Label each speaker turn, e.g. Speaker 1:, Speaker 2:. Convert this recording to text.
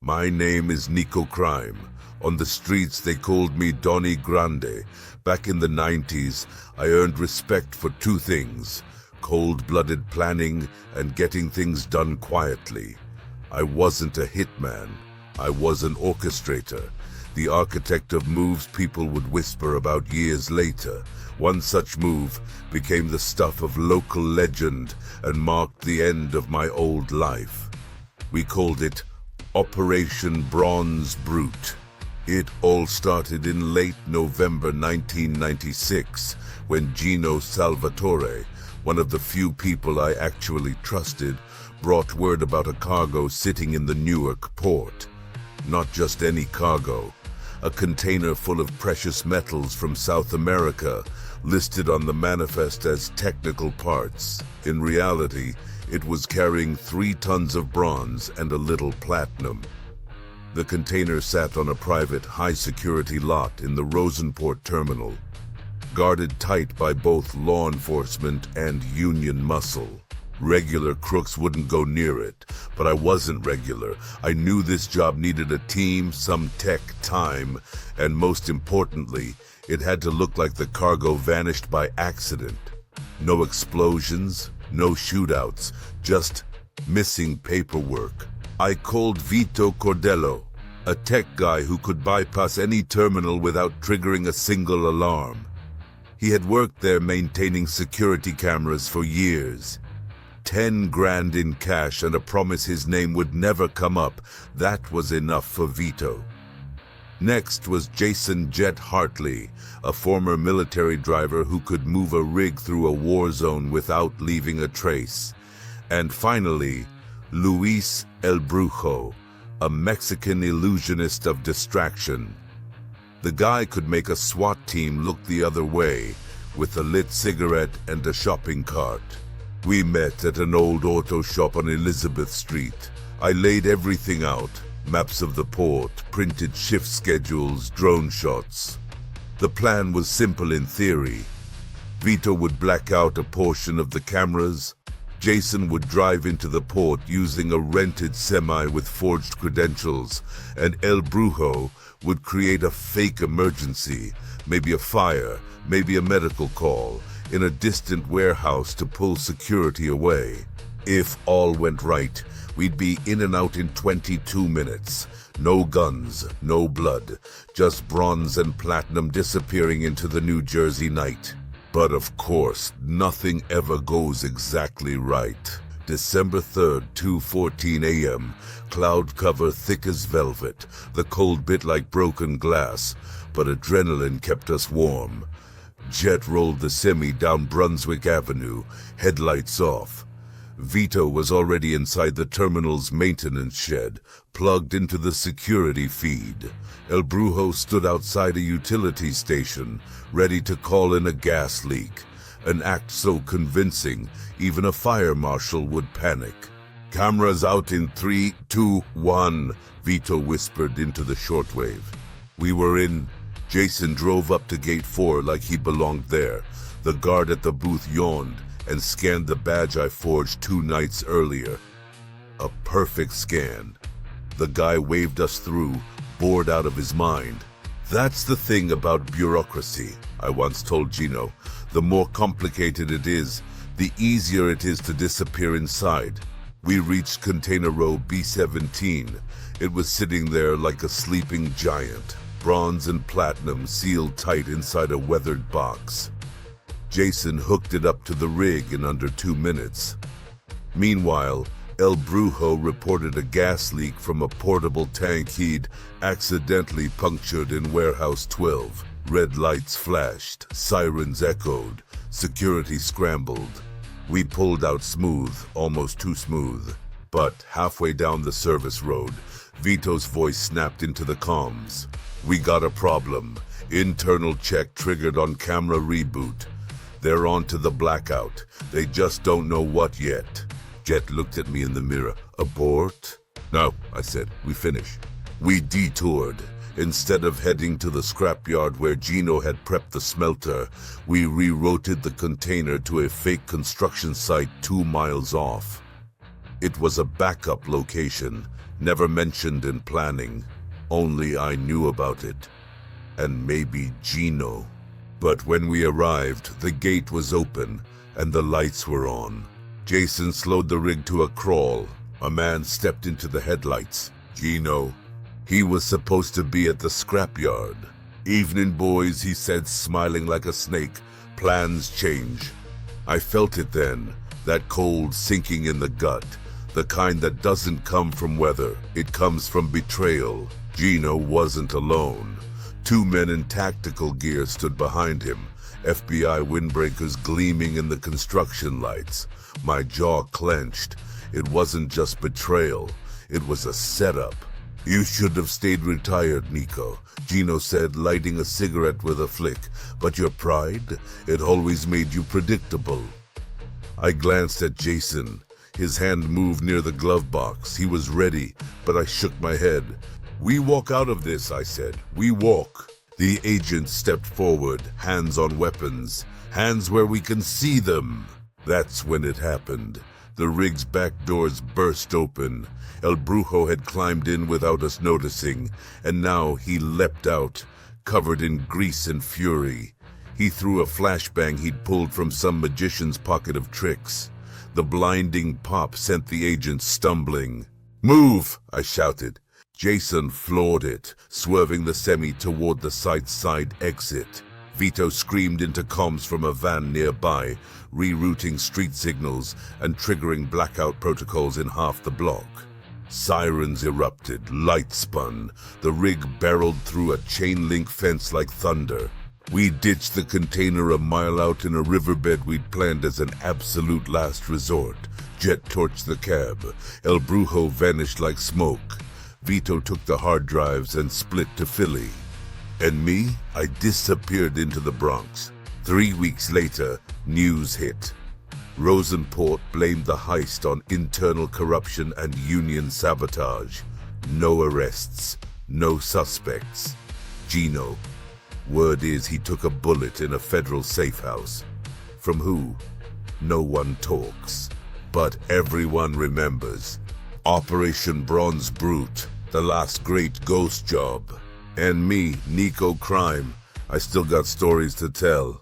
Speaker 1: My name is Niko Crime. On the streets they called me Donny Grande. Back in the 90s, I earned respect for two things: cold-blooded planning and getting things done quietly. I wasn't a hitman. I was an orchestrator, the architect of moves people would whisper about years later. One such move became the stuff of local legend and marked the end of my old life. We called it Operation Bronze Brute. It all started in late November 1996, when Gino Salvatore, one of the few people I actually trusted, brought word about a cargo sitting in the Newark port. Not just any cargo, a container full of precious metals from South America, listed on the manifest as technical parts. In reality, it was carrying 3 tons of bronze and a little platinum. The container sat on a private, high-security lot in the Rosenport terminal, guarded tight by both law enforcement and union muscle. Regular crooks wouldn't go near it, but I wasn't regular. I knew this job needed a team, some tech, time, and most importantly, it had to look like the cargo vanished by accident. No explosions, no shootouts, just missing paperwork. I called Vito Cordello, a tech guy who could bypass any terminal without triggering a single alarm. He had worked there maintaining security cameras for years. 10 grand in cash and a promise his name would never come up. That was enough for Vito. Next was Jason Jet Hartley, a former military driver who could move a rig through a war zone without leaving a trace. And finally, Luis El Brujo, a Mexican illusionist of distraction. The guy could make a SWAT team look the other way, with a lit cigarette and a shopping cart. We met at an old auto shop on Elizabeth Street. I laid everything out: maps of the port, printed shift schedules, drone shots. The plan was simple in theory. Vito would black out a portion of the cameras. Jason would drive into the port using a rented semi with forged credentials, and El Brujo would create a fake emergency, maybe a fire, maybe a medical call, in a distant warehouse to pull security away. If all went right, we'd be in and out in 22 minutes. No guns, no blood, just bronze and platinum disappearing into the New Jersey night. But of course, nothing ever goes exactly right. December 3rd, 2:14 a.m., cloud cover thick as velvet. The cold bit like broken glass, but adrenaline kept us warm. Jet rolled the semi down Brunswick Avenue, headlights off. Vito was already inside the terminal's maintenance shed, plugged into the security feed. El Brujo stood outside a utility station, ready to call in a gas leak, an act so convincing even a fire marshal would panic. "Cameras out in 3, 2, 1, Vito whispered into the shortwave. We were in. Jason drove up to gate 4 like he belonged there. The guard at the booth yawned and scanned the badge I forged 2 nights earlier. A perfect scan. The guy waved us through, bored out of his mind. "That's the thing about bureaucracy," I once told Gino. "The more complicated it is, the easier it is to disappear inside." We reached container row B17. It was sitting there like a sleeping giant, bronze and platinum sealed tight inside a weathered box. Jason hooked it up to the rig in under 2 minutes. Meanwhile, El Brujo reported a gas leak from a portable tank he'd accidentally punctured in Warehouse 12. Red lights flashed, sirens echoed, security scrambled. We pulled out smooth, almost too smooth. But halfway down the service road, Vito's voice snapped into the comms. "We got a problem. Internal check triggered on camera reboot. They're on to the blackout. They just don't know what yet." Jet looked at me in the mirror. "Abort?" "No," I said. "We finish." We detoured. Instead of heading to the scrapyard where Gino had prepped the smelter, we rerouted the container to a fake construction site 2 miles off. It was a backup location, never mentioned in planning. Only I knew about it. And maybe Gino. But when we arrived, the gate was open and the lights were on. Jason slowed the rig to a crawl. A man stepped into the headlights. Gino. He was supposed to be at the scrapyard. Evening, boys, he said, smiling like a snake. Plans change. I felt it then, that cold sinking in the gut. The kind that doesn't come from weather, it comes from betrayal. Gino wasn't alone. 2 men in tactical gear stood behind him, FBI windbreakers gleaming in the construction lights. My jaw clenched. It wasn't just betrayal, it was a setup. You should have stayed retired, Niko, Gino said, lighting a cigarette with a flick. But your pride, it always made you predictable. I glanced at Jason. His hand moved near the glove box. He was ready, but I shook my head. We walk out of this, I said. We walk. The agent stepped forward, hands on weapons. Hands where we can see them. That's when it happened. The rig's back doors burst open. El Brujo had climbed in without us noticing, and now he leapt out, covered in grease and fury. He threw a flashbang he'd pulled from some magician's pocket of tricks. The blinding pop sent the agent stumbling. Move, I shouted. Jason floored it, swerving the semi toward the site's side exit. Vito screamed into comms from a van nearby, rerouting street signals and triggering blackout protocols in half the block. Sirens erupted, lights spun. The rig barreled through a chain-link fence like thunder. We ditched the container a mile out in a riverbed we'd planned as an absolute last resort. Jet torched the cab. El Brujo vanished like smoke. Vito took the hard drives and split to Philly. And me, I disappeared into the Bronx. 3 weeks later, news hit. Rosenport blamed the heist on internal corruption and union sabotage. No arrests, no suspects. Gino. Word is he took a bullet in a federal safe house. From who? No one talks. But everyone remembers. Operation Bronze Brute, the last great ghost job. And me, Niko Crime, I still got stories to tell.